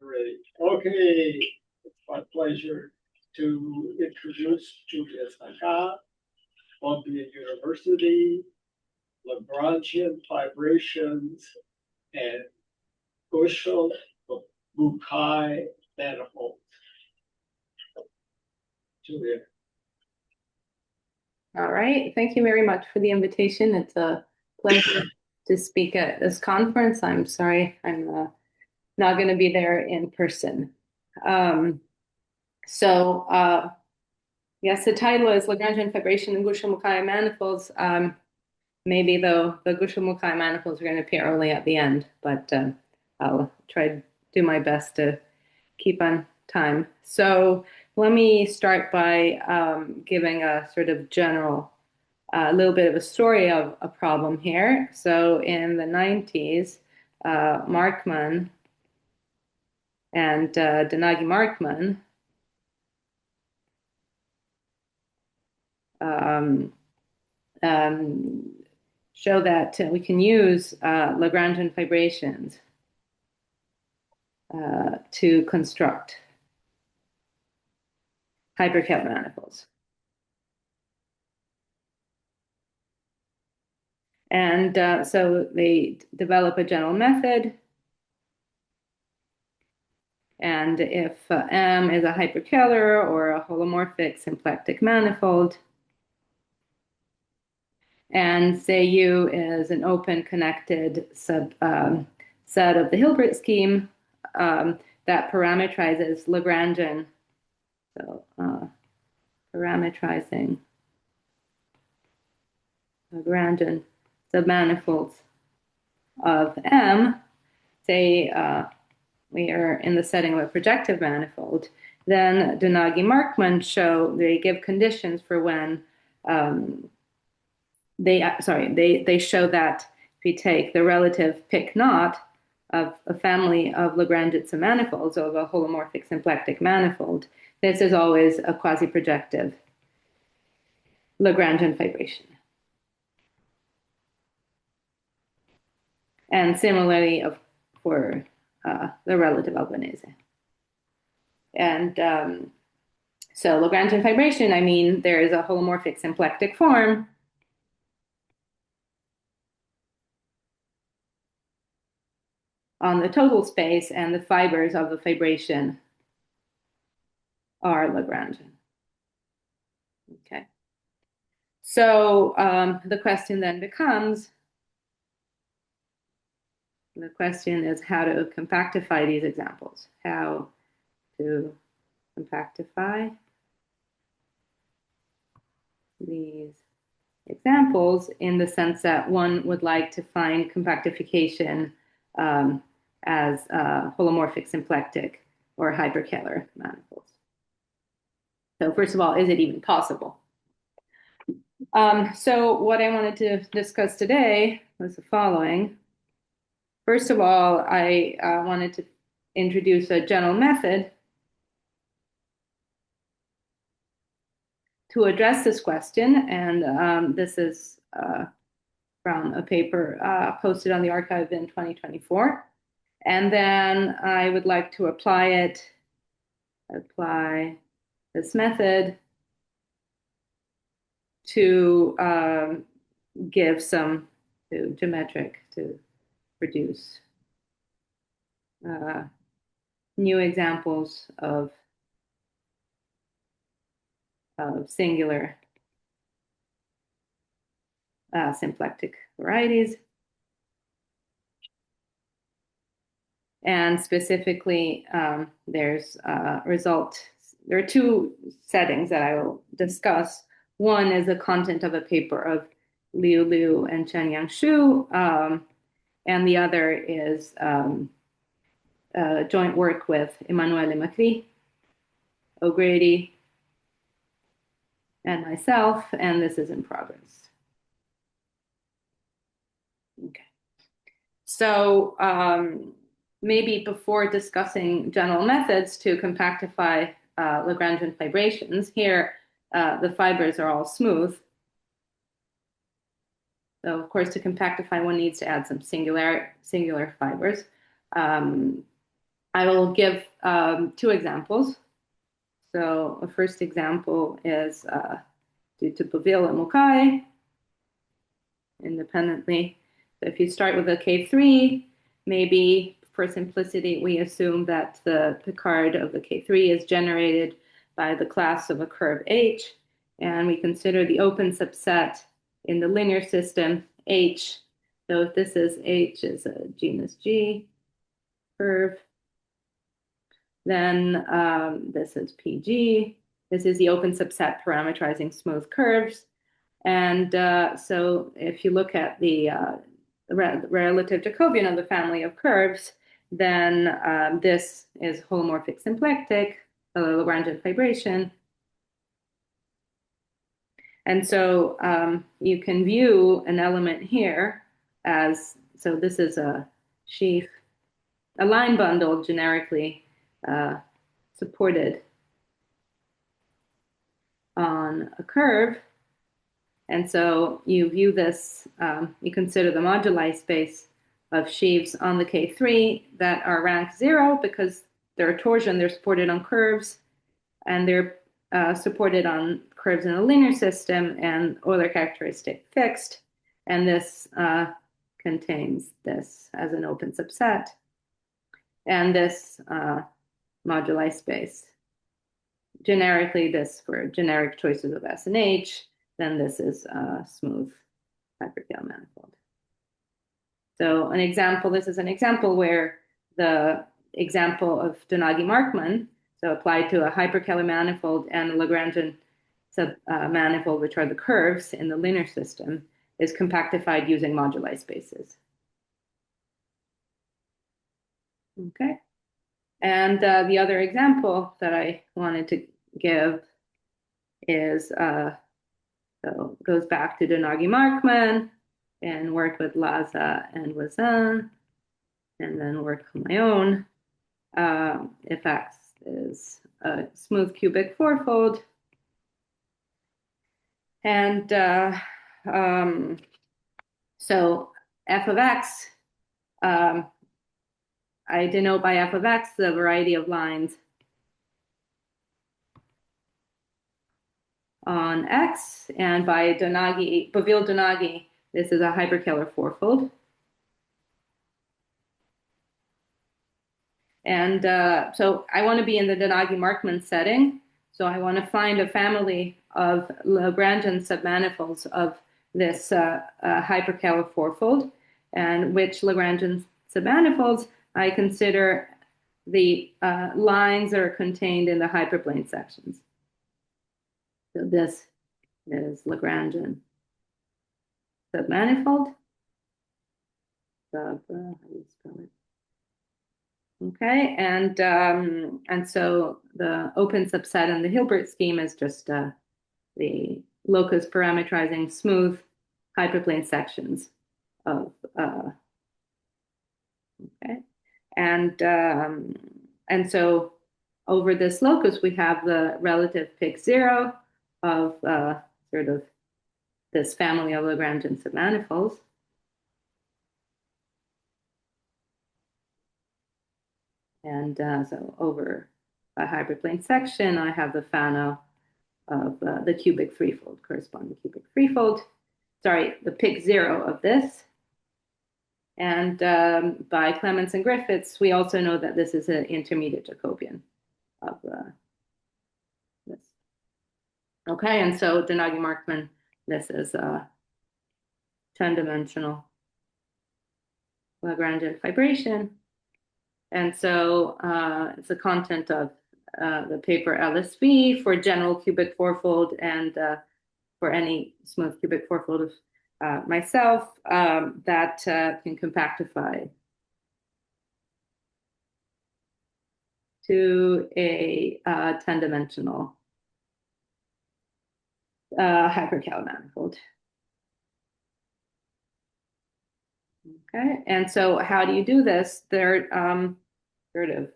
Great. Okay, it's my pleasure to introduce Giulia Saccà, Columbia University, Lagrangian fibrations, and Gushel-Mukai manifolds. Giulia. All right. Thank you very much for the invitation. It's a pleasure to speak at this conference. I'm sorry I'm not going to be there in person. Yes, the title is Lagrangian fibration and Gushel-Mukai manifolds. Maybe though the Gushel-Mukai manifolds are going to appear only at the end, but I'll try to do my best to keep on time. So let me start by giving a sort of general, a little bit of a story of a problem here. So in the 90s, Markman and Donaghy-Markman show that we can use Lagrangian fibrations to construct hyperkähler manifolds. And so they develop a general method. And if M is a hyperkähler or a holomorphic symplectic manifold, and say U is an open connected set of the Hilbert scheme that parameterizes Lagrangian. So parametrizing Lagrangian submanifolds of M, say we are in the setting of a projective manifold, then Donaghy-Markman show, they give conditions for when they show that if you take the relative pick naught of a family of Lagrangian submanifolds of a holomorphic symplectic manifold, this is always a quasi-projective Lagrangian fibration. And similarly for the relative Albanese. And so Lagrangian fibration, I mean, there is a holomorphic symplectic form on the total space, and the fibers of the fibration are Lagrangian. Okay. So the question then becomes, the question is how to compactify these examples. How to compactify these examples in the sense that one would like to find compactification as holomorphic symplectic or hyperkähler manifolds. So first of all, is it even possible? So what I wanted to discuss today was the following. First of all, I wanted to introduce a general method to address this question, and this is from a paper posted on the archive in 2024. And then I would like to apply this method to give some geometric to produce new examples of singular symplectic varieties. And specifically, there are two settings that I will discuss. One is the content of a paper of Liu Liu and Chen-Yang Xu, and the other is joint work with Emanuele Macrì, O'Grady, and myself, and this is in progress. Okay. So maybe before discussing general methods to compactify Lagrangian fibrations, here the fibers are all smooth. So of course, to compactify, one needs to add some singular fibers. I will give two examples. So the first example is due to Giulia-Mukai independently. So if you start with a K3, maybe for simplicity, we assume that the Picard of the K3 is generated by the class of a curve H, and we consider the open subset in the linear system H. So if this is H is a genus G curve, then this is PG. This is the open subset parameterizing smooth curves. And so if you look at the relative Jacobian of the family of curves, then this is holomorphic symplectic, a Lagrangian fibration. And so you can view an element here as, so this is a sheaf, a line bundle generically supported on a curve. And so you view this, you consider the moduli space of sheaves on the K3 that are rank 0 because they're torsion, they're supported on curves, and they're supported on curves in a linear system and Euler characteristic fixed. And this contains this as an open subset. And this moduli space. Generically, this for generic choices of S and H, then this is a smooth hypercale manifold. So an example, this is an example where the example of Donaghy-Markman, so applied to a hyperkähler manifold and a Lagrangian manifold, which are the curves in the linear system, is compactified using moduli spaces. Okay. And the other example that I wanted to give is, so goes back to Donaghy-Markman and worked with Laza and Voisin, and then worked on my own. If X is a smooth cubic fourfold. And so f of X, I denote by f of X the variety of lines on X, and by Donaghy, Boville-Donaghy, this is a hyperkähler fourfold. And so I want to be in the Donaghy-Markman setting. So I want to find a family of Lagrangian submanifolds of this hyperkähler fourfold, and which Lagrangian submanifolds I consider the lines that are contained in the hyperplane sections. So this is Lagrangian submanifold. How do you spell it? Okay, and so the open subset in the Hilbert scheme is just the locus parametrizing smooth hyperplane sections of okay, and so over this locus we have the relative pick 0 of sort of this family of Lagrangian submanifolds. And so over a hyperplane section, I have the Fano of the cubic threefold, corresponding cubic threefold. Sorry, the pick 0 of this. And by Clements and Griffiths, we also know that this is an intermediate Jacobian of this. Okay, and so Donaghy-Markman, this is a 10-dimensional Lagrangian fibration. And so it's the content of the paper LSV for general cubic fourfold and for any smooth cubic fourfold of myself that can compactify to a 10-dimensional hyperkähler manifold. Okay, and so how do you do this? There are sort of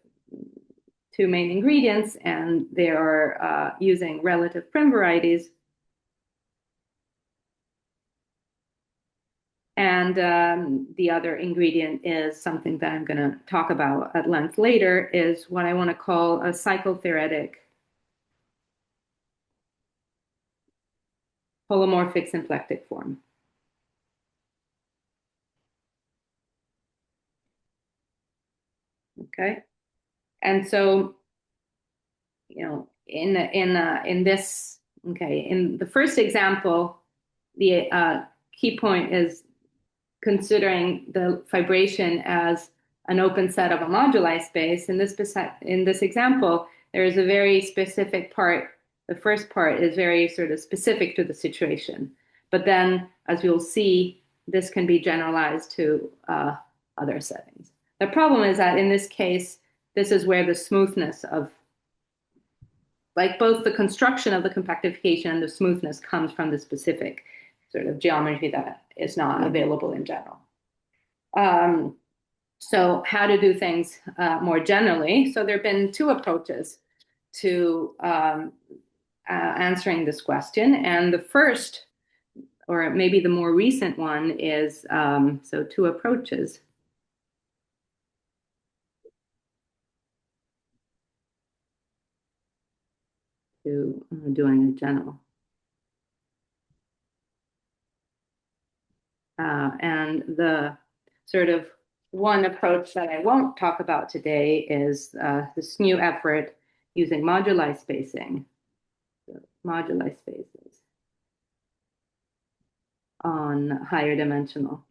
two main ingredients, and they are using relative prim varieties. And the other ingredient is something that I'm going to talk about at length later, is what I want to call a cyclotheoretic holomorphic symplectic form. Okay, and so, you know, in this, okay, in the first example, the key point is considering the fibration as an open set of a moduli space. In this example, there is a very specific part. The first part is very sort of specific to the situation, but then, as you'll see, this can be generalized to other settings. The problem is that in this case, this is where the smoothness of, like, both the construction of the compactification and the smoothness comes from the specific sort of geometry that is not available in general. So how to do things more generally. So there have been two approaches to answering this question. And the first, or maybe the more recent one, is, so two approaches. To doing a general. And the sort of one approach that I won't talk about today is this new effort using moduli spacing. So moduli spaces on higher dimensional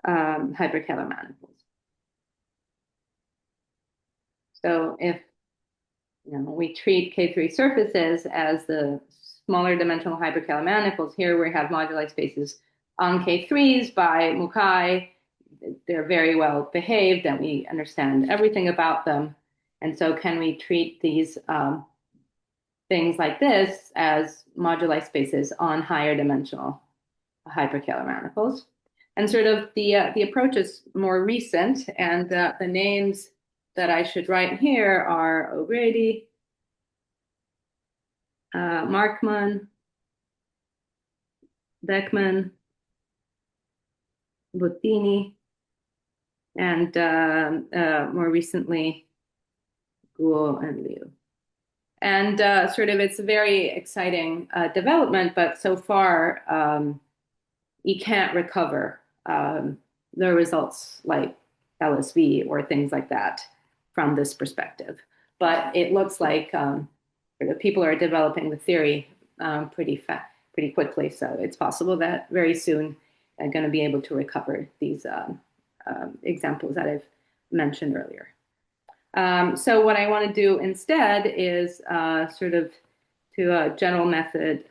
hyperkähler manifolds. So if, you know, we treat K3 surfaces as the smaller dimensional hyperkähler manifolds, here we have moduli spaces on K3s by Mukai. They're very well behaved and we understand everything about them. And so can we treat these things like this as moduli spaces on higher dimensional hyperkähler manifolds? And sort of the approach is more recent, and the names that I should write here are O'Grady, Markman, Beckman, Bottini, and more recently, Guo and Liu. And sort of it's a very exciting development, but so far you can't recover the results like LSV or things like that from this perspective. But it looks like people are developing the theory pretty quickly. So it's possible that very soon I'm going to be able to recover these examples that I've mentioned earlier. So what I want to do instead is sort of to a general method.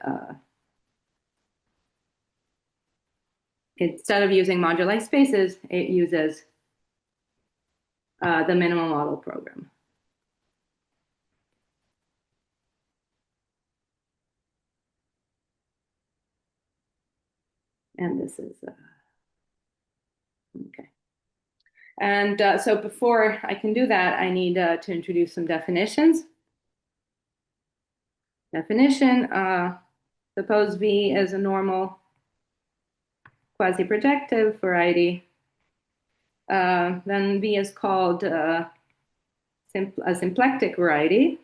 Instead of using moduli spaces, it uses the minimal model program. And this is, okay. And so before I can do that, I need to introduce some definitions. Definition, suppose V is a normal quasi-projective variety. Then V is called a symplectic variety.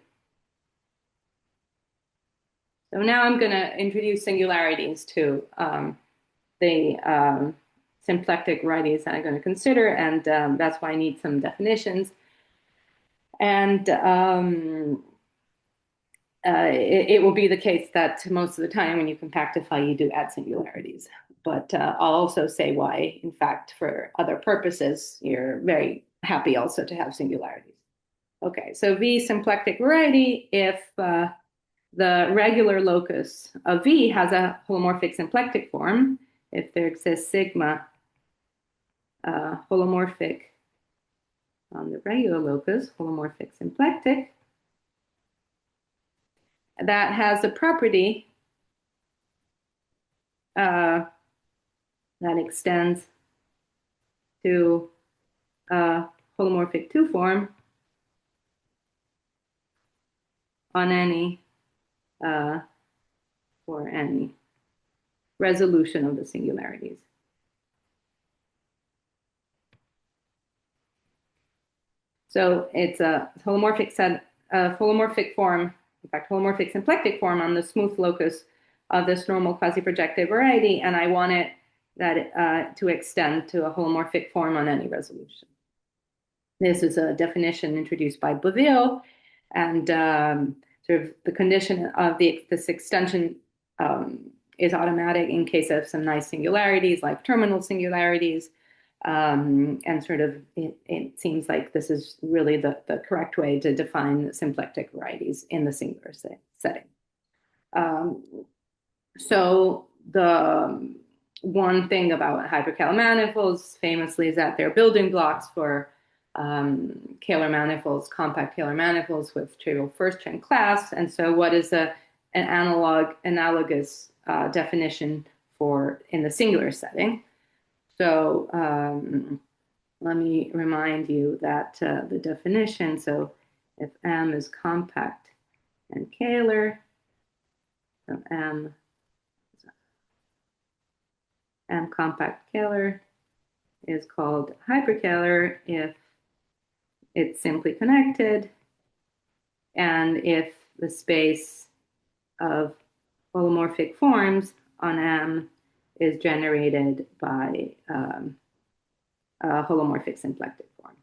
So now I'm going to introduce singularities to the symplectic varieties that I'm going to consider, and that's why I need some definitions. And it will be the case that most of the time when you compactify, you do add singularities. But I'll also say why, in fact, for other purposes, you're very happy also to have singularities. Okay, so V symplectic variety, if the regular locus of V has a holomorphic symplectic form, if there exists sigma holomorphic on the regular locus, holomorphic symplectic, that has a property that extends to holomorphic 2 form on any for any resolution of the singularities. So it's a holomorphic set, holomorphic form, in fact, holomorphic symplectic form on the smooth locus of this normal quasi-projective variety, and I want it to extend to a holomorphic form on any resolution. This is a definition introduced by Bouville, and sort of the condition of this extension is automatic in case of some nice singularities, like terminal singularities, and sort of it seems like this is really the correct way to define symplectic varieties in the singular setting. So the one thing about hyperkähler manifolds famously is that they're building blocks for Kähler manifolds, compact Kähler manifolds with trivial first-term class. And so what is an analogous definition for in the singular setting? So let me remind you that the definition, so if M is compact and Kähler, so M compact Kähler is called hyperkähler if it's simply connected and if the space of holomorphic forms on M is generated by a holomorphic symplectic form.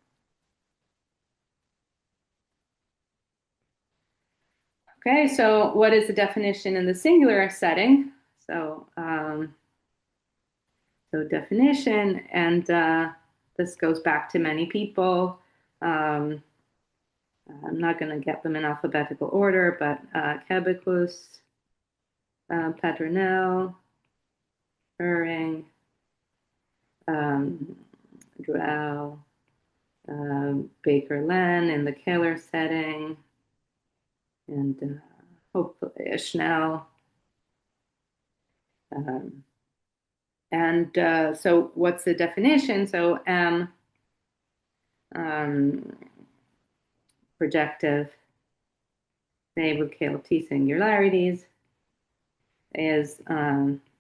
Okay, so what is the definition in the singular setting? So definition, and this goes back to many people. I'm not going to get them in alphabetical order, but Quebecus, Paternel, Turing, Drell, Baker-Len in the Kähler setting, and hopefully Schnell. So what's the definition? So M projective stable KLT singularities is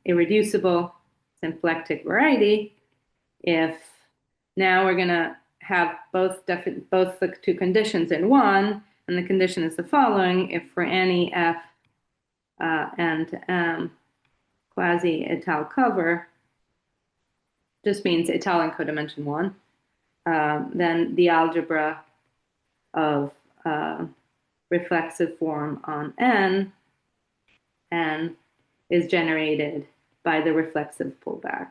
irreducible symplectic variety if now we're going to have both the two conditions in one, and the condition is the following: if for any F and M quasi-étal cover, just means étal in codimension 1, then the algebra of reflexive form on N is generated by the reflexive pullback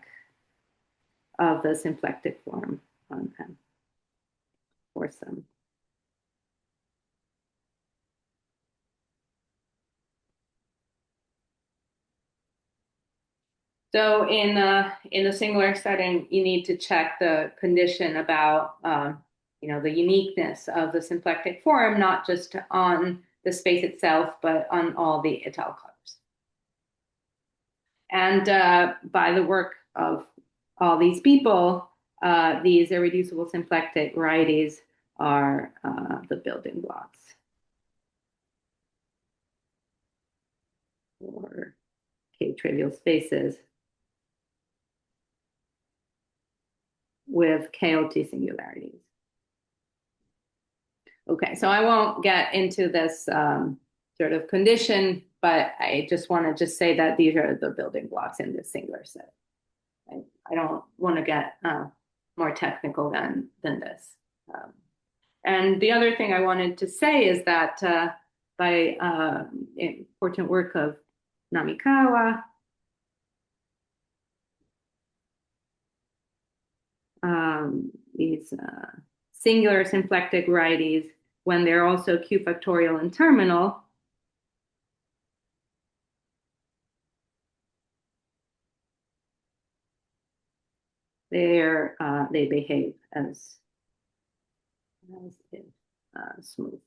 of the symplectic form on N or some. So in a singular setting, you need to check the condition about the uniqueness of the symplectic form, not just on the space itself, but on all the étal covers. And by the work of all these people, these irreducible symplectic varieties are the building blocks for K-trivial spaces with KLT singularities. Okay, so I won't get into this sort of condition, but I just want to say that these are the building blocks in this singular set. I don't want to get more technical than this. And the other thing I wanted to say is that by important work of Namikawa, these singular symplectic varieties, when they're also Q factorial and terminal, they behave as smooth.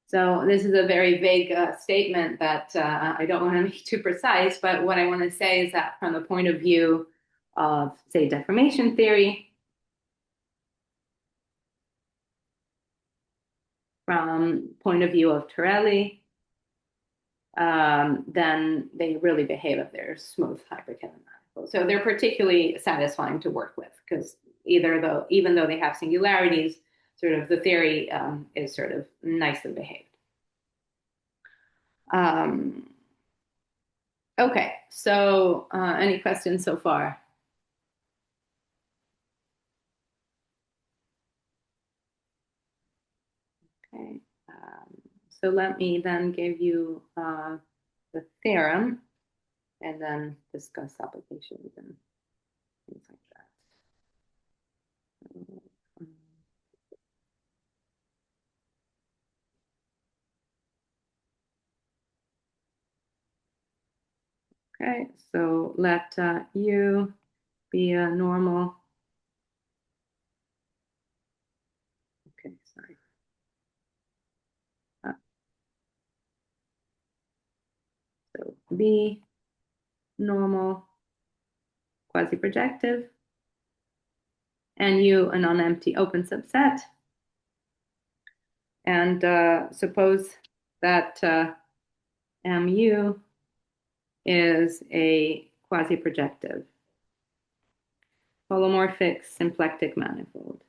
So this is a very vague statement that I don't want to make too precise, but what I want to say is that from the point of view of, say, deformation theory, from point of view of Torelli, then they really behave if they're smooth hyperkähler manifolds. So they're particularly satisfying to work with because even though they have singularities, sort of the theory is sort of nicely behaved. Okay, so any questions so far? Okay, so let me then give you the theorem and then discuss applications and things like that. Okay, so let U be a normal. Okay, sorry. So B, normal, quasi-projective, and U, a non-empty open subset. And suppose that MU is a quasi-projective holomorphic symplectic manifold.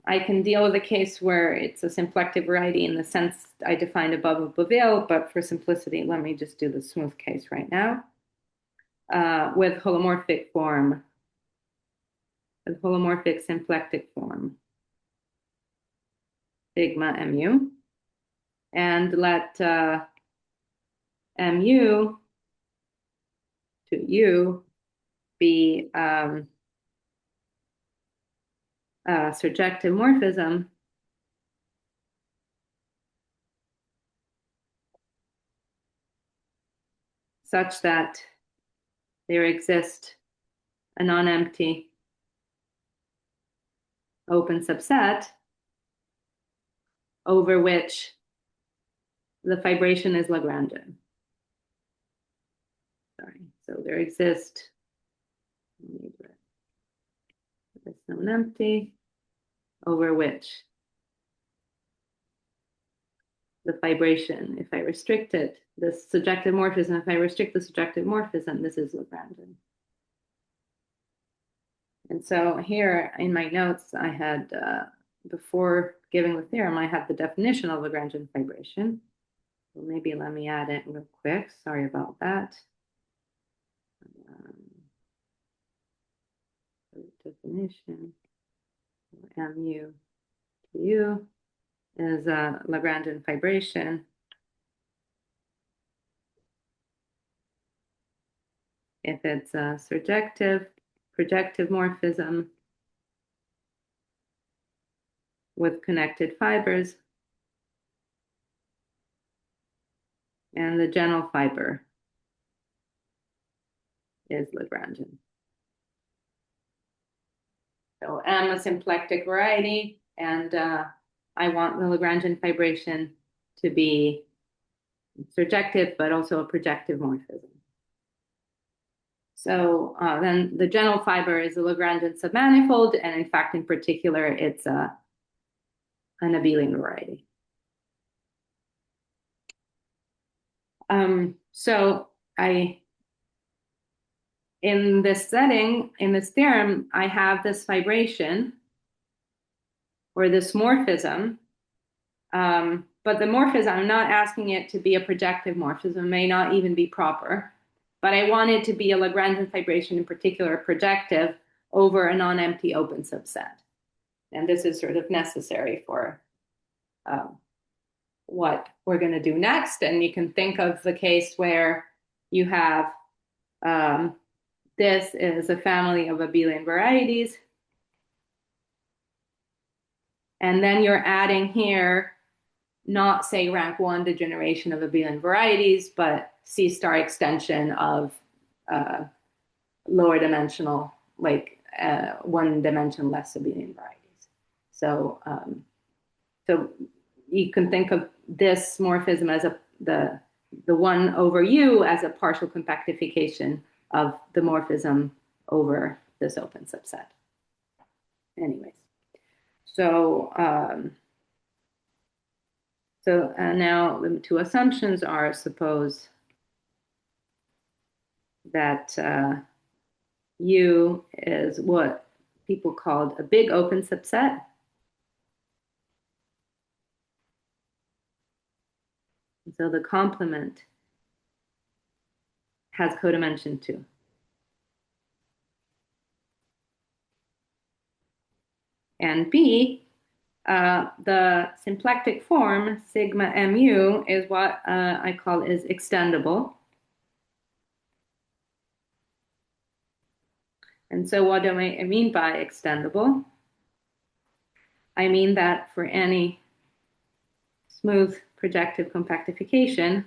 I can deal with a case where it's a symplectic variety in the sense I defined above Boville, but for simplicity, let me just do the smooth case right now. With holomorphic form, with holomorphic symplectic form, sigma mu, and let mu to U be surjective morphism such that there exists a non-empty open subset over which the fibration is Lagrangian. Sorry, so there exists this non-empty over which the fibration, if I restrict it, this surjective morphism, if I restrict the surjective morphism, this is Lagrangian. And so here in my notes, I had, before giving the theorem, I had the definition of Lagrangian fibration. So maybe let me add it real quick. Sorry about that. Definition mu to U is a Lagrangian fibration if it's a surjective projective morphism with connected fibers and the general fiber is Lagrangian. So M a symplectic variety, and I want the Lagrangian fibration to be surjective, but also a projective morphism. So then the general fiber is a Lagrangian submanifold, and in fact, in particular, it's an abelian variety. So in this setting, in this theorem, I have this fibration or this morphism, but the morphism, I'm not asking it to be a projective morphism, may not even be proper, but I want it to be a Lagrangian fibration, in particular projective, over a non-empty open subset. And this is sort of necessary for what we're going to do next. And you can think of the case where you have this is a family of abelian varieties. And then you're adding here, not say rank 1 degeneration of abelian varieties, but C star extension of lower dimensional, like 1 dimension less abelian varieties. So, so you can think of this morphism as the 1 over U as a partial compactification of the morphism over this open subset. Anyways, so So now the two assumptions are, suppose that U is what people called a big open subset. So the complement has codimension 2. And B, the symplectic form, sigma mu, is what I call is extendable. And so what do I mean by extendable? I mean that for any smooth projective compactification,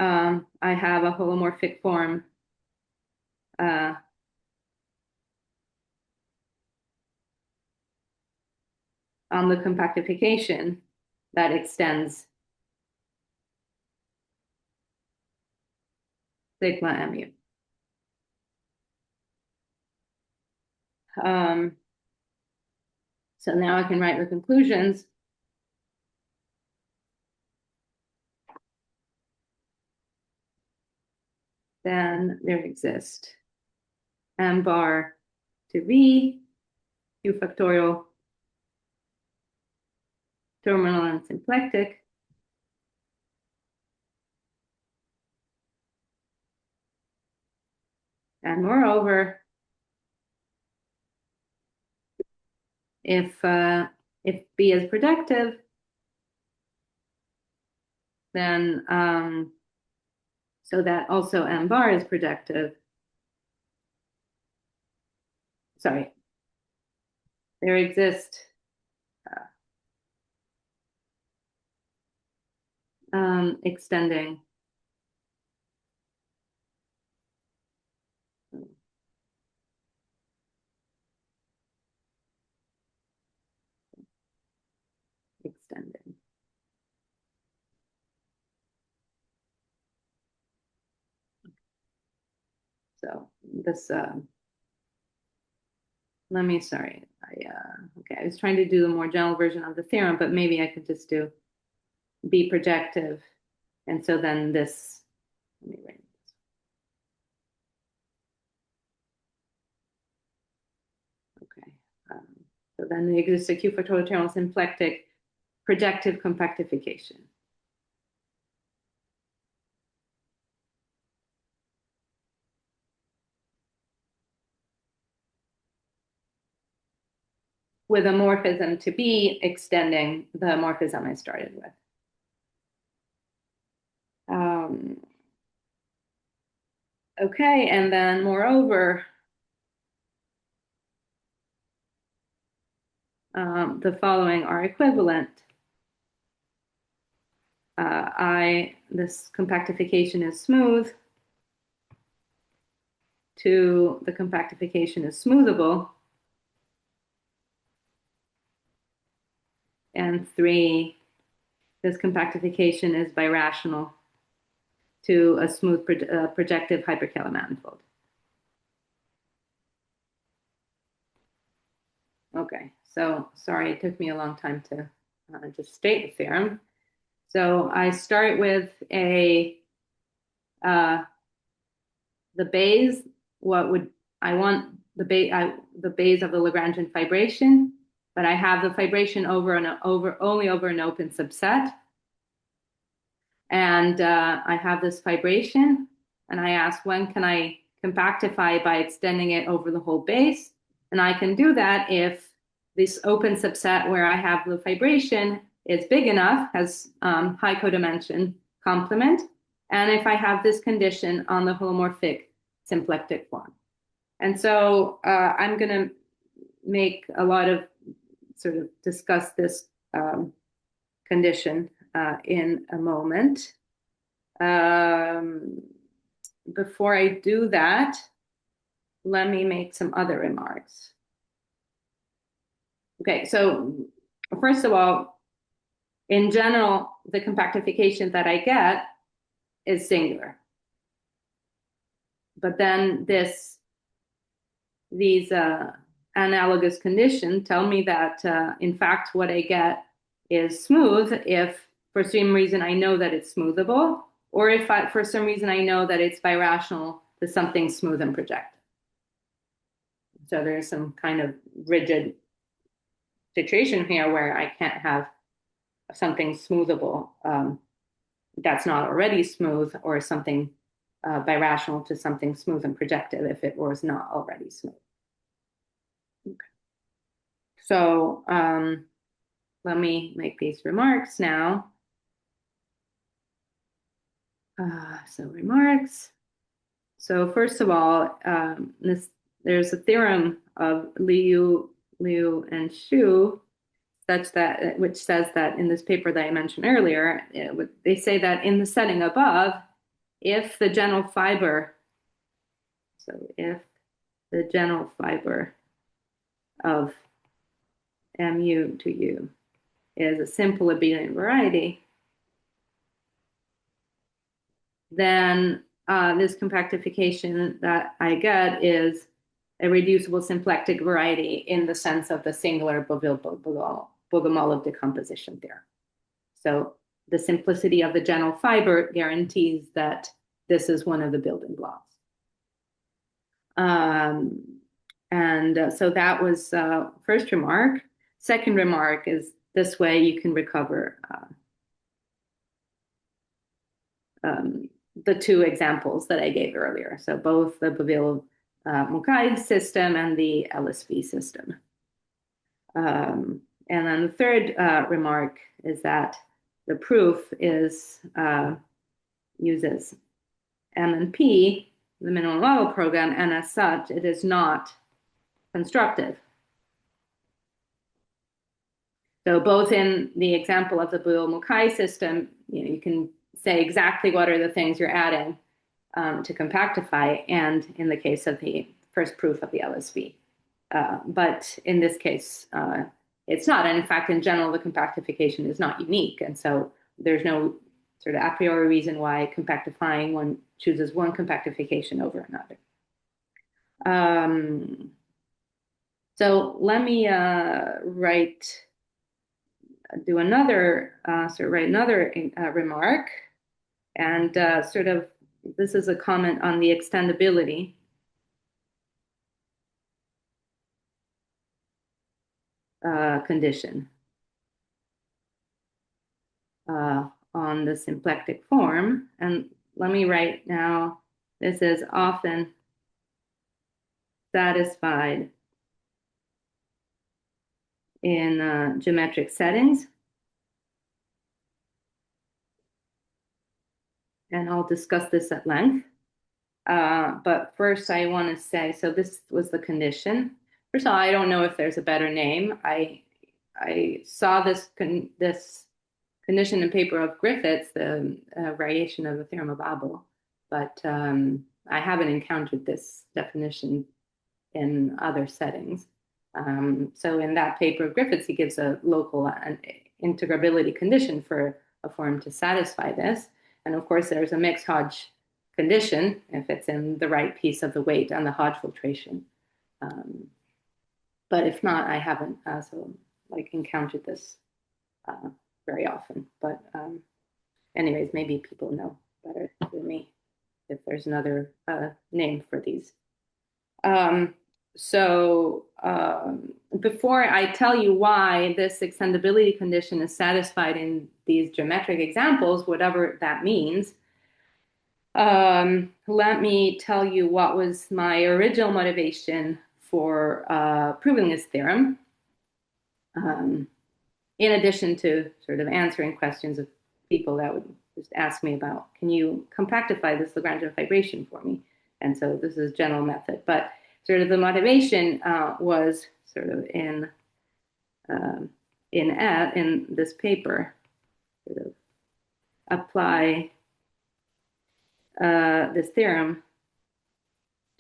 I have a holomorphic form on the compactification that extends sigma mu. So now I can write the conclusions. Then there exist m bar to b, q factorial, terminal and symplectic. And moreover, if B is projective, then so that also M bar is projective. Sorry, there exist extending extending. So this, okay, I was trying to do the more general version of the theorem, but maybe I could just do B projective. And so then this, let me write this. Okay, so then there exists a Q factorial terminal symplectic projective compactification. With a morphism to be extending the morphism I started with. Okay, and then moreover, the following are equivalent. This compactification is smooth to the compactification is smoothable. And 3, this compactification is birational to a smooth projective hyperkähler manifold. Okay, so sorry, it took me a long time to just state the theorem. So I start with the Bayes. What would I want the Bayes of the Lagrangian fibration? But I have the fibration only over an open subset. And I have this fibration, and I ask, when can I compactify by extending it over the whole base? And I can do that if this open subset where I have the fibration is big enough, has high codimension complement, and if I have this condition on the holomorphic symplectic form. And so I'm going to make a lot of sort of discuss this condition in a moment. Before I do that, let me make some other remarks. Okay, so first of all, in general, the compactification that I get is singular. But then these analogous condition, tell me that, in fact, what I get is smooth if for some reason I know that it's smoothable, or if for some reason I know that it's birational to something smooth and projected. So there's some kind of rigid situation here where I can't have something smoothable that's not already smooth, or something birational to something smooth and projected if it was not already smooth. Okay. So let me make these remarks now. So remarks. So first of all, there's a theorem of Liu and Xu, which says that in this paper that I mentioned earlier, they say that in the setting above, if the general fiber, so if the general fiber of mu to u is a simple abelian variety, then this compactification that I get is a reducible symplectic variety in the sense of the singular Bogomolov decomposition theorem. So the simplicity of the general fiber guarantees that this is one of the building blocks. So that was first remark. Second remark is this way you can recover the two examples that I gave earlier. So both the Gushel-Mukai system and the LSV system. And then the third remark is that the proof is uses M and P, the minimum model program, and as such, it is not constructive. So both in the example of the Gushel-Mukai system, you can say exactly what are the things you're adding to compactify, and in the case of the first proof of the LSV. But in this case, it's not. And in fact, in general, the compactification is not unique. And so there's no sort of a priori reason why compactifying one chooses one compactification over another. So let me do another remark, and this is a comment on the extendability condition on the symplectic form. And let me write now, this is often satisfied in geometric settings. And I'll discuss this at length. But first I want to say, so this was the condition. First of all, I don't know if there's a better name. I saw this condition in paper of Griffiths, the variation of the theorem of Abel, but I haven't encountered this definition in other settings. So in that paper of Griffiths, he gives a local integrability condition for a form to satisfy this. And of course, there's a mixed Hodge condition if it's in the right piece of the weight and the Hodge filtration. But if not, I haven't encountered this very often. But anyways, maybe people know better than me if there's another name for these. Before I tell you why this extendability condition is satisfied in these geometric examples, whatever that means, let me tell you what was my original motivation for proving this theorem, in addition to sort of answering questions of people that would just ask me about, can you compactify this Lagrangian fibration for me? And so this is general method, but sort of the motivation was sort of in this paper, sort of apply this theorem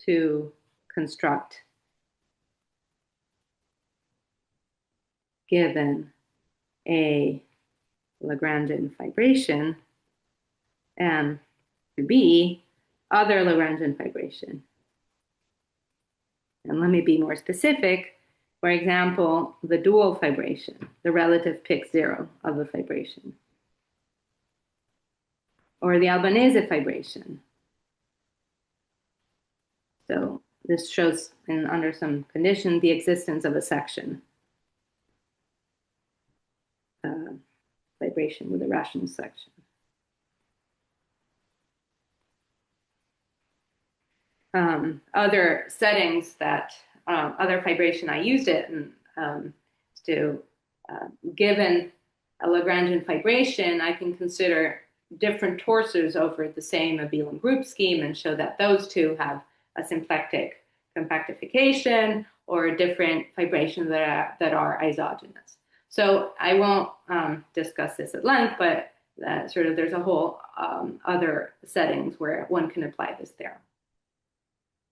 to construct given a Lagrangian fibration and to be other Lagrangian fibration. And let me be more specific. For example, the dual fibration, the relative pick 0 of the fibration, or the Albanese fibration. So this shows, under some condition, the existence of a section. Vibration with a rational section. Other settings that, other fibration I used it in, given a Lagrangian fibration, I can consider different torsors over the same abelian group scheme and show that those two have a symplectic compactification or different fibrations that are isogynous. So I won't discuss this at length, but there's a whole other settings where one can apply this theorem.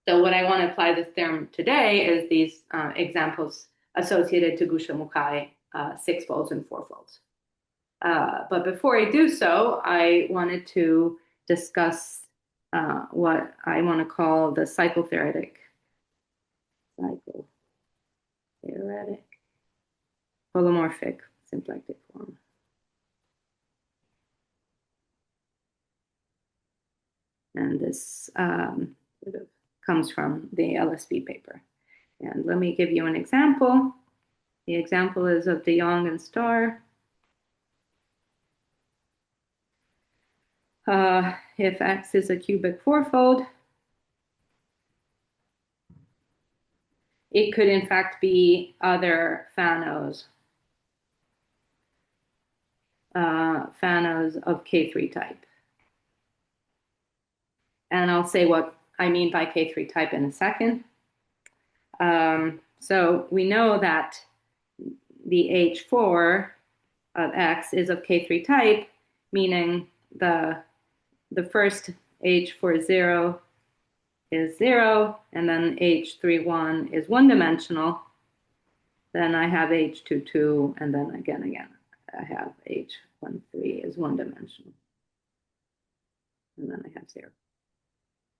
So what I want to apply this theorem today is these examples associated to Gushel-Mukai 6-folds and 4-folds. But before I do so, I wanted to discuss what I want to call the cyclotheoretic holomorphic symplectic form. And this sort of comes from the LSB paper. And let me give you an example. The example is of de Jong and Starr. If X is a cubic 4-fold, it could in fact be other Fanos of K3 type. And I'll say what I mean by K3 type in a second. So we know that the H4 of X is of K3 type, meaning the first H40 is 0, and then H31 is one-dimensional. Then I have H22, and then again, I have H13 is one-dimensional. And then I have 0.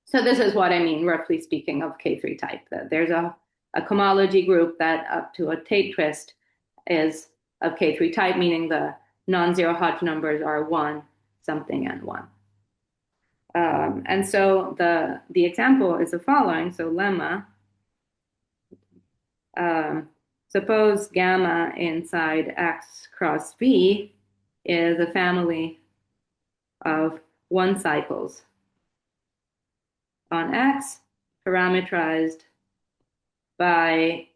So this is what I mean, roughly speaking, of K3 type. That there's a cohomology group that up to a Tate twist is of K3 type, meaning the non-zero Hodge numbers are 1, something, and 1. And so the example is the following. So lemma, suppose gamma inside X cross V is a family of 1 cycles on X, parametrized by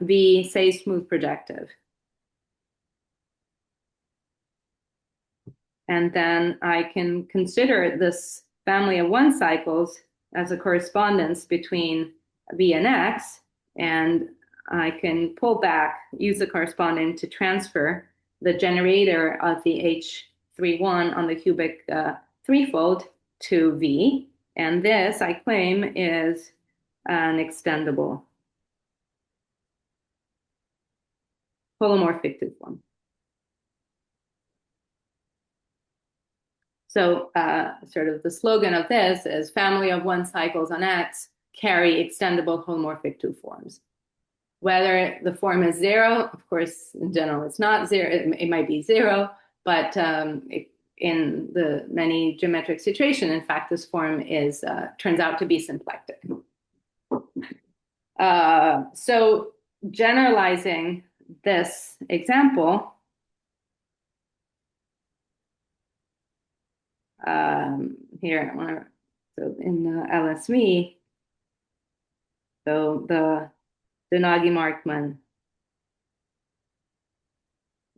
V, say, smooth projective. And then I can consider this family of 1 cycles as a correspondence between V and X, and I can pull back, use the corresponding to transfer the generator of the H31 on the cubic 3-fold to V. And this, I claim, is an extendable holomorphic 2-form. So sort of the slogan of this is family of 1 cycles on X carry extendable holomorphic 2 forms. Whether the form is 0, of course, in general, it's not 0. It might be 0, but in the many geometric situation, in fact, this form is turns out to be symplectic. So generalizing this example, here I want to, so in the LSV, so the Nagy-Markman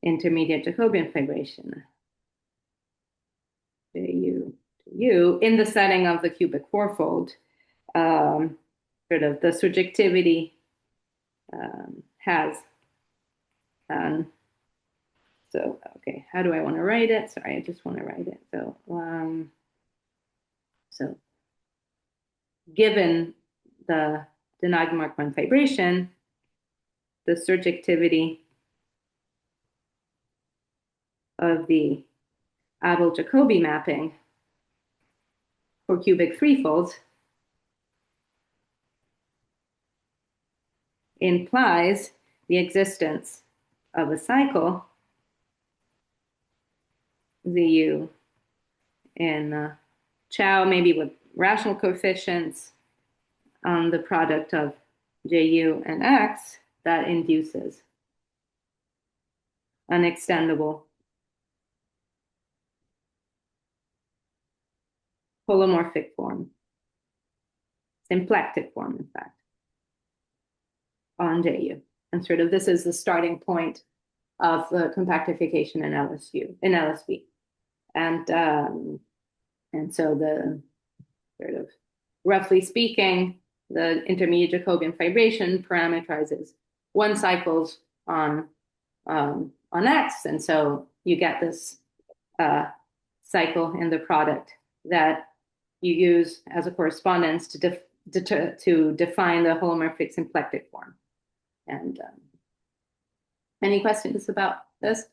intermediate Jacobian fibration, U in the setting of the cubic 4-fold, sort of the surjectivity has, so, okay, how do I want to write it? Sorry, I just want to write it. So, so given the Nagy-Markman fibration, the surjectivity of the Abel-Jacobi mapping for cubic 3-folds implies the existence of a cycle, ZU in Chow, maybe with rational coefficients on the product of JU and X, that induces an extendable holomorphic form, symplectic form, in fact, on JU. And sort of this is the starting point of the compactification in LSB. And so the sort of, roughly speaking, the intermediate Jacobian fibration parameterizes one cycles on X. And so you get this cycle in the product that you use as a correspondence to define the holomorphic symplectic form. And any questions about this?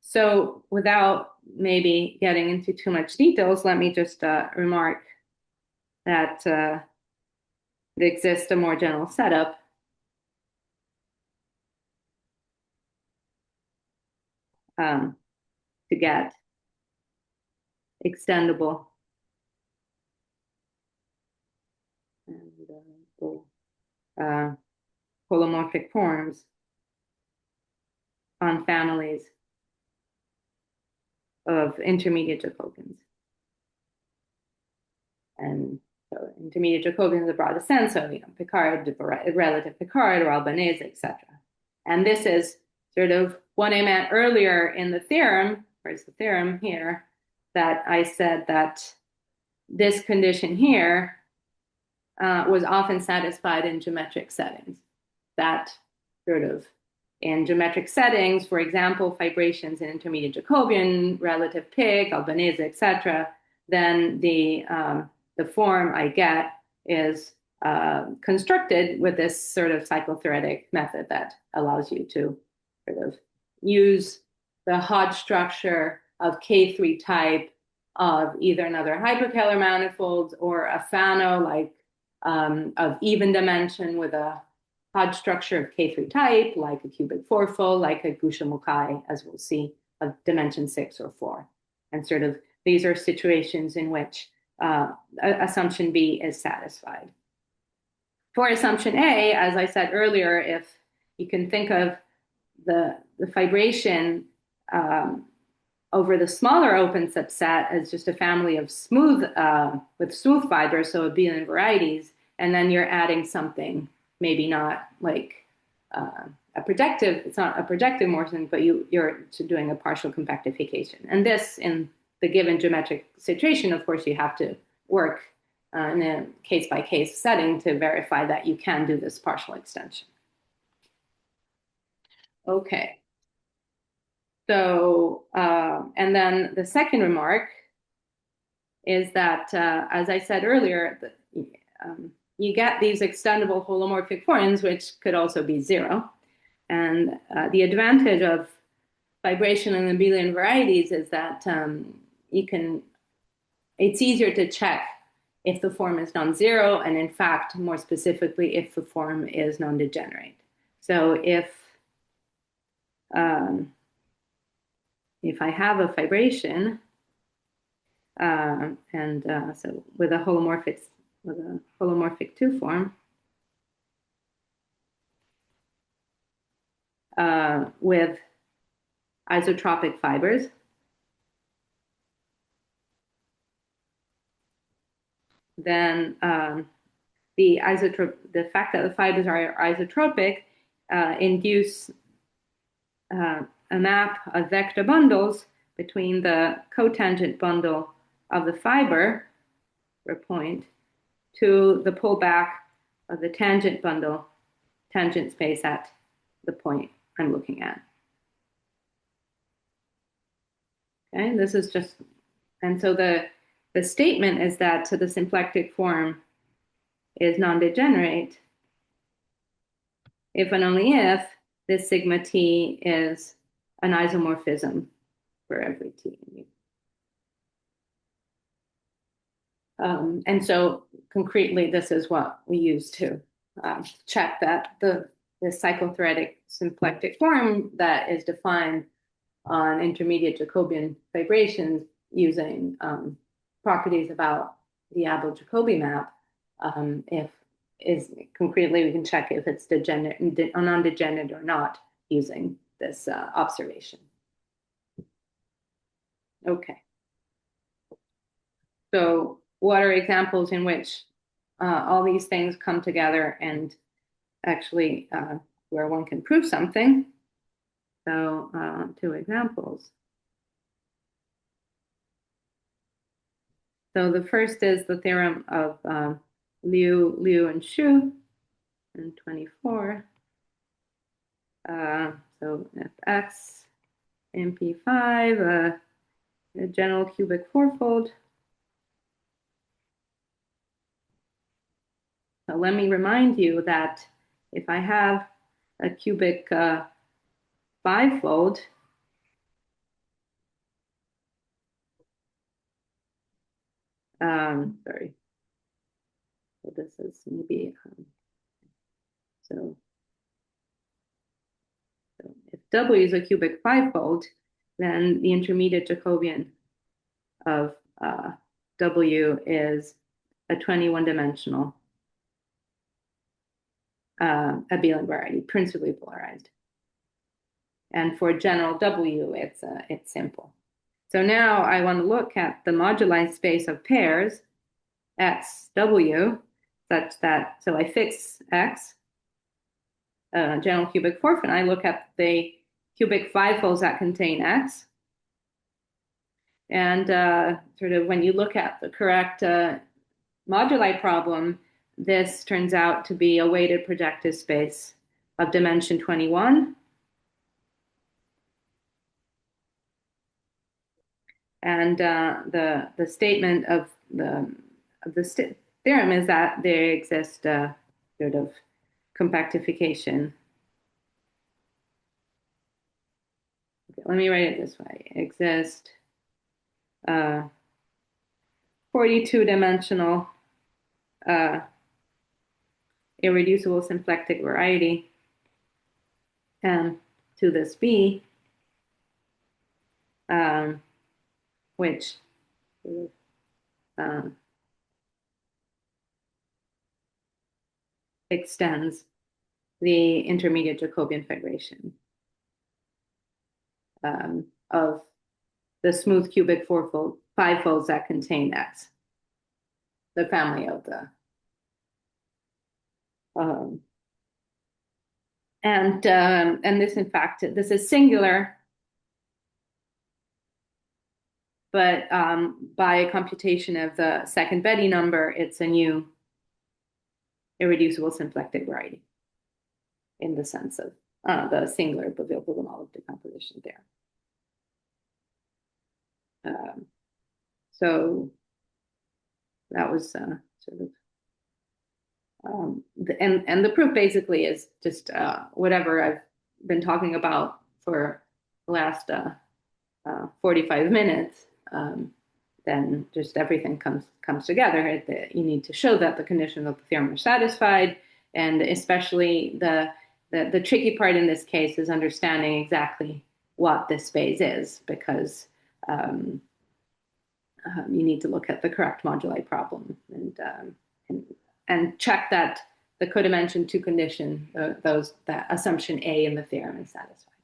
So without maybe getting into too much details, let me just remark that there exists a more general setup to get extendable and holomorphic forms on families of intermediate Jacobians. And so intermediate Jacobians in the broadest sense, so Picard, relative Picard, or Albanese, etc. And this is sort of what I meant earlier in the theorem. Where's the theorem here? That I said that this condition here was often satisfied in geometric settings. That sort of in geometric settings, for example, fibrations in intermediate Jacobian, relative Pic, Albanese, etc., then the form I get is constructed with this sort of cyclotheoretic method that allows you to sort of use the Hodge structure of K3 type of either another hyperkähler manifold or a Fano like of even dimension with a Hodge structure of K3 type, like a cubic fourfold, like a Gushel-Mukai, as we'll see, of dimension 6 or 4. And sort of these are situations in which assumption B is satisfied. For assumption A, as I said earlier, if you can think of the fibration over the smaller open subset as just a family of smooth, with smooth fibers, so abelian varieties, and then you're adding something, maybe not like a projective, it's not a projective morphism, but you're doing a partial compactification. And this, in the given geometric situation, of course, you have to work in a case-by-case setting to verify that you can do this partial extension. Okay. So, and then the second remark is that, as I said earlier, you get these extendable holomorphic forms, which could also be zero. And the advantage of fibration in abelian varieties is that it's easier to check if the form is non-zero, and in fact, more specifically, if the form is non-degenerate. So if I have a fibration, so with a holomorphic 2 form, with isotropic fibers, then the fact that the fibers are isotropic induce a map of vector bundles between the cotangent bundle of the fiber for a point to the pullback of the tangent bundle, tangent space at the point I'm looking at. Okay, this is just, and so the statement is that the symplectic form is non-degenerate if and only if this sigma t is an isomorphism for every t. And so concretely, this is what we use to check that the cyclothreadic symplectic form that is defined on intermediate Jacobian fibrations using properties about the Abel-Jacobi map, if is concretely we can check if it's degenerate, non-degenerate or not using this observation. Okay. So what are examples in which all these things come together and actually where one can prove something? So 2 examples. So the first is the theorem of Liu and Xu in 24. So Fx in P5, a general cubic fourfold. So let me remind you that if I have a cubic fivefold, sorry, so this is maybe, so if W is a cubic fivefold, then the intermediate Jacobian of W is a 21-dimensional abelian variety, principally polarized. And for general W, it's simple. So now I want to look at the moduli space of pairs X, W, such that, so I fix X, general cubic fourfold, and I look at the cubic fivefolds that contain X. And sort of when you look at the correct moduli problem, this turns out to be a weighted projective space of dimension 21. And the statement of the theorem is that there exists sort of compactification. Okay, let me write it this way. Exist 42-dimensional irreducible symplectic variety to this B, which extends the intermediate Jacobian fibration of the smooth cubic fivefolds that contain X, the family of the and this, in fact, this is singular, but by a computation of the second Betti number, it's a new irreducible symplectic variety in the sense of the singular Boville-Bogomolov decomposition there. So that was sort of, and the proof basically is just whatever I've been talking about for the last 45 minutes. Then just everything comes together. You need to show that the conditions of the theorem are satisfied, and especially the tricky part in this case is understanding exactly what this space is, because you need to look at the correct moduli problem and check that the codimension 2 condition, that assumption A in the theorem is satisfied.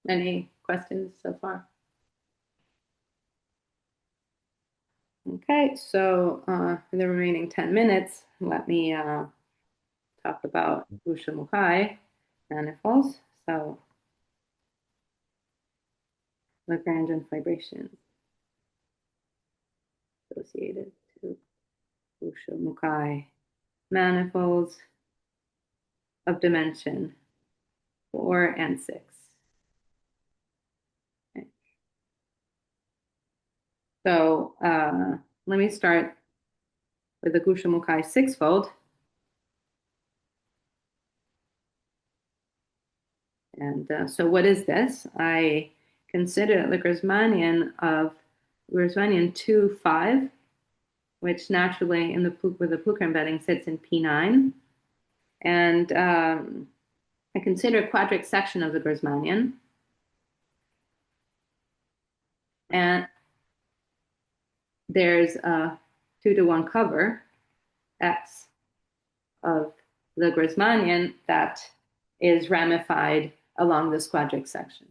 Any questions so far? Okay, so in the remaining 10 minutes, let me talk about Gushel-Mukai manifolds. So Lagrangian fibrations associated to Gushel-Mukai manifolds of dimension 4 and 6. Okay. So let me start with the Gushel-Mukai sixfold. And so what is this? I consider the Grassmannian of Grassmannian 2, 5 which naturally in the where the Pooker embedding sits in P9. And I consider quadric section of the Grassmannian. And there's a 2-to-1 cover X of the Grassmannian that is ramified along this quadric section.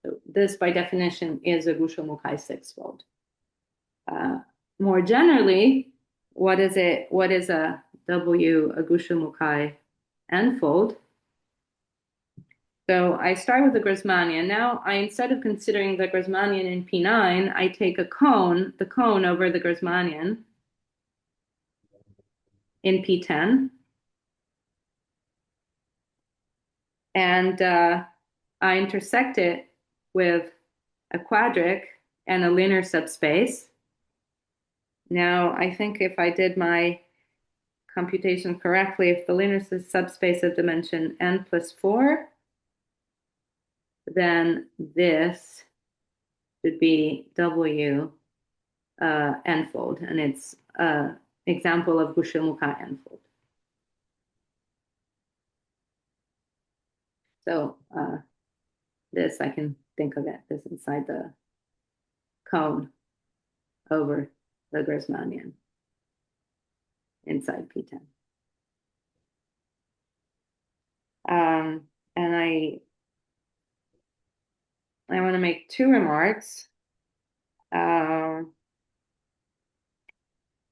So this, by definition, is a Gushel-Mukai sixfold. More generally, what is it? What is a W, a Gushel-Mukai n-fold? So I start with the Grassmannian. Now, instead of considering the Grassmannian in P9, I take the cone over the Grassmannian in P10. And I intersect it with a quadric and a linear subspace. Now, I think if I did my computation correctly, if the linear subspace of dimension n+4, then this should be W n-fold, and it's an example of Gushel-Mukai n-fold. So this, I can think of it as inside the cone over the Grassmannian inside P10. And I want to make 2 remarks.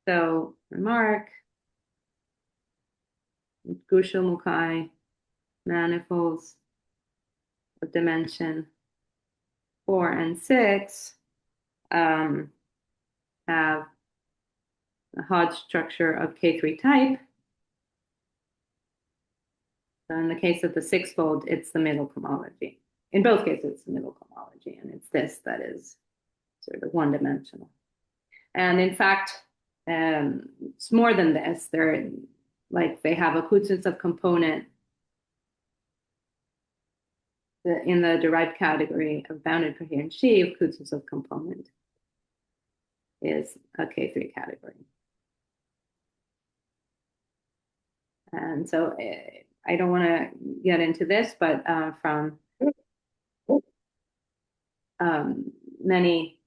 So remark, Gushel-Mukai manifolds of dimension 4 and 6 have a Hodge structure of K3 type. So in the case of the sixfold, it's the middle cohomology. In both cases, it's the middle cohomology, and it's this that is sort of one-dimensional. And in fact, it's more than this. They have a Kuznetsov component in the derived category of bounded coherent sheaf. Kuznetsov component is a K3 category. And so I don't want to get into this, but from many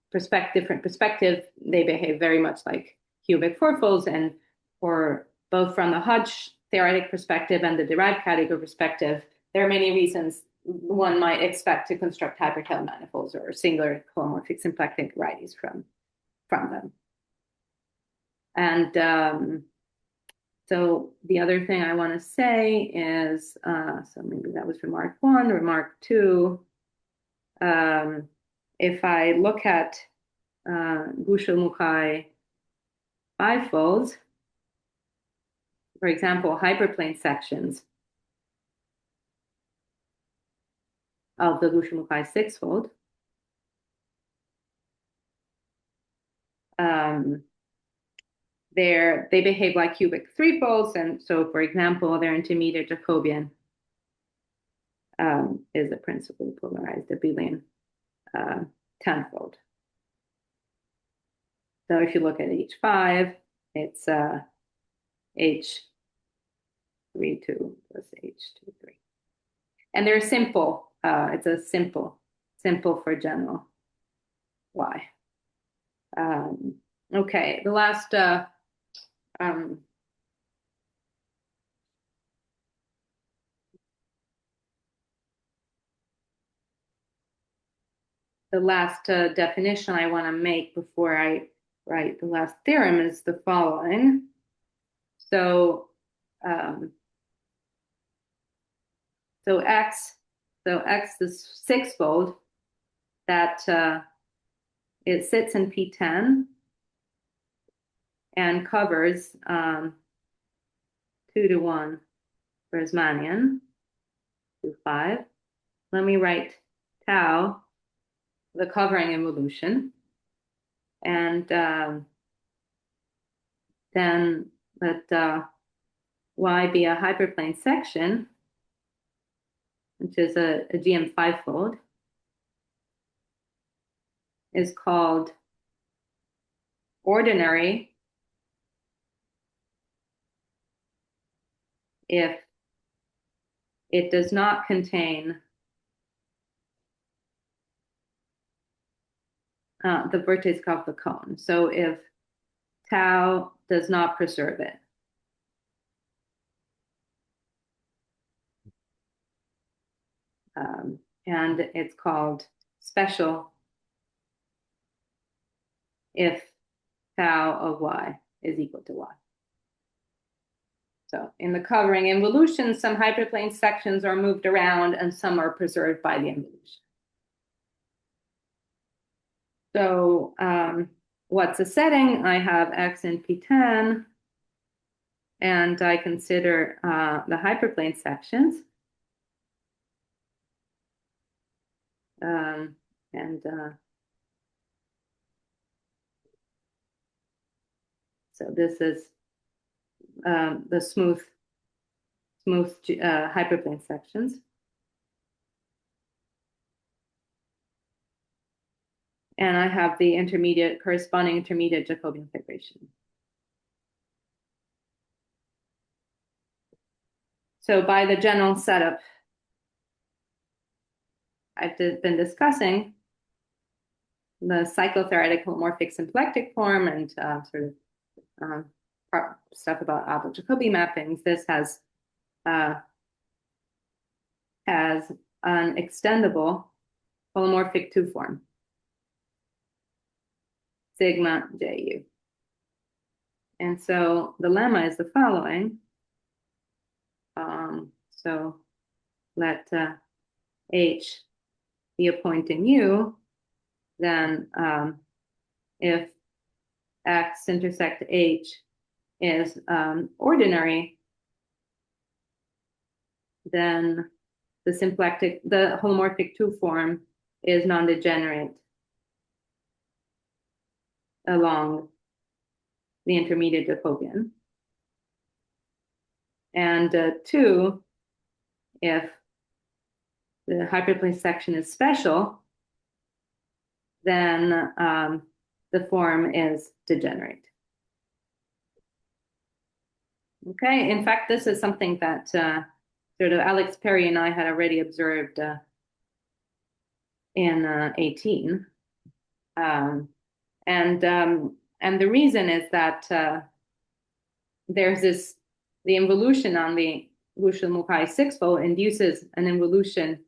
different perspectives, they behave very much like cubic fourfolds. And for both from the Hodge theoretic perspective and the derived category perspective, there are many reasons one might expect to construct hypertailed manifolds or singular holomorphic symplectic varieties from them. And so the other thing I want to say is, so maybe that was remark 1. Remark 2, if I look at Gushel-Mukai bifolds, for example, hyperplane sections of the Gushel-Mukai sixfold, they behave like cubic threefolds, and so, for example, their intermediate Jacobian is a principally polarized abelian tenfold. So if you look at H5, it's H32 plus H23. And they're simple. It's a simple for general Y. Okay, the last definition I want to make before I write the last theorem is the following. So X is sixfold that it sits in P10 and covers 2-to-1 Grassmannian 2-5. Let me write tau, the covering involution, and then let Y be a hyperplane section, which is a GM5 fold, is called ordinary if it does not contain the vertex of the cone. So if tau does not preserve it. And it's called special if tau of y is equal to y. So in the covering involution, some hyperplane sections are moved around and some are preserved by the involution. So what's the setting? I have X in P10, and I consider the hyperplane sections. So this is the smooth hyperplane sections. And I have the corresponding intermediate Jacobian fibration. So by the general setup I've been discussing, the cyclotheoretic holomorphic symplectic form and sort of stuff about Abel-Jacobi mappings, this has an extendable holomorphic 2 form, sigma JU. And so the lemma is the following. So let H be a point in U, then if X intersect H is ordinary, then the holomorphic 2 form is non-degenerate along the intermediate Jacobian. And 2, if the hyperplane section is special, then the form is degenerate. Okay, in fact, this is something that sort of Alex Perry and I had already observed in 18. And the reason is that there's the involution on the Gushel-Mukai sixfold induces an involution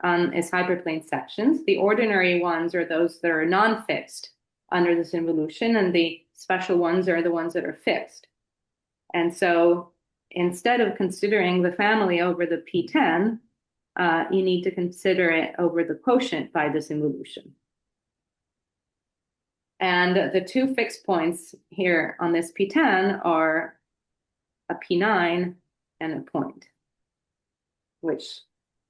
on its hyperplane sections. The ordinary ones are those that are non-fixed under this involution, and the special ones are the ones that are fixed. And so instead of considering the family over the P10, you need to consider it over the quotient by this involution. And the 2 fixed points here on this P10 are a P9 and a point, which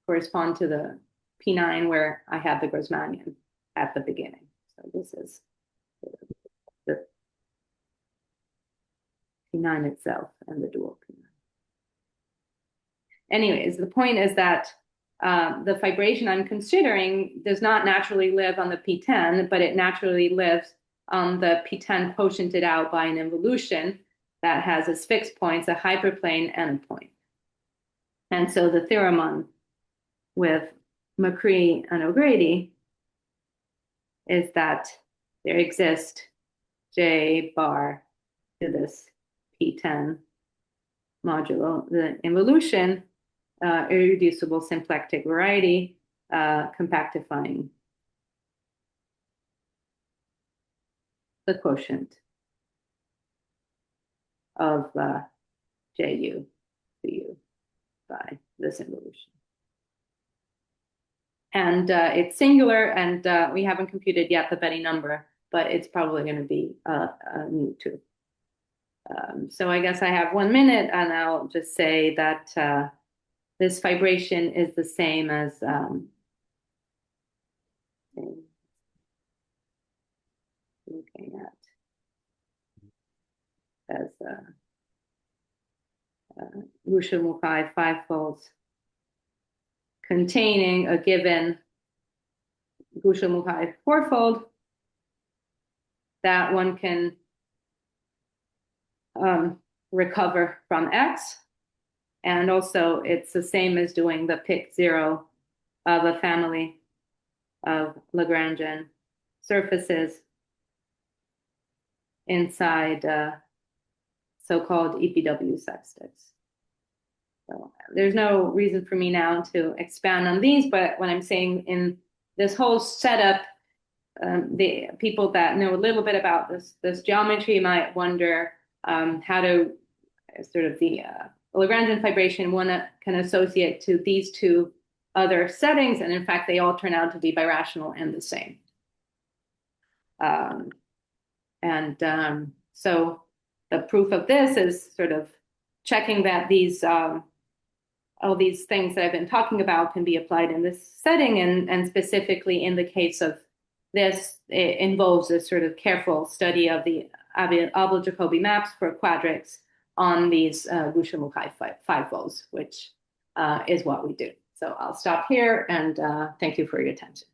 correspond to the P9 where I have the Grossmannian at the beginning. So this is the P9 itself and the dual P9. Anyways, the point is that the fibration I'm considering does not naturally live on the P10, but it naturally lives on the P10 quotiented out by an involution that has as fixed points a hyperplane and a point. And so the theorem with Macrì and O'Grady is that there exists J bar to this P10 modulo, the involution, irreducible symplectic variety, compactifying the quotient of JU to U by this involution. And it's singular, and we haven't computed yet the Betty number, but it's probably going to be mu2. So I guess I have 1 minute, and I'll just say that this fibration is the same as looking at as Gushel-Mukai 5-folds containing a given Gushel-Mukai 4-fold that one can recover from X And also it's the same as doing the pick zero of a family of Lagrangian surfaces inside so-called EPW sextets. So there's no reason for me now to expand on these, but what I'm saying in this whole setup, the people that know a little bit about this geometry might wonder how to sort of the Lagrangian fibration one can associate to these two other settings, and in fact, they all turn out to be birational and the same. So the proof of this is sort of checking that these all these things that I've been talking about can be applied in this setting, and specifically in the case of this, it involves a sort of careful study of the Abel-Jacobi maps for quadrics on these Gushel-Mukai fivefolds, which is what we do. So I'll stop here and thank you for your attention.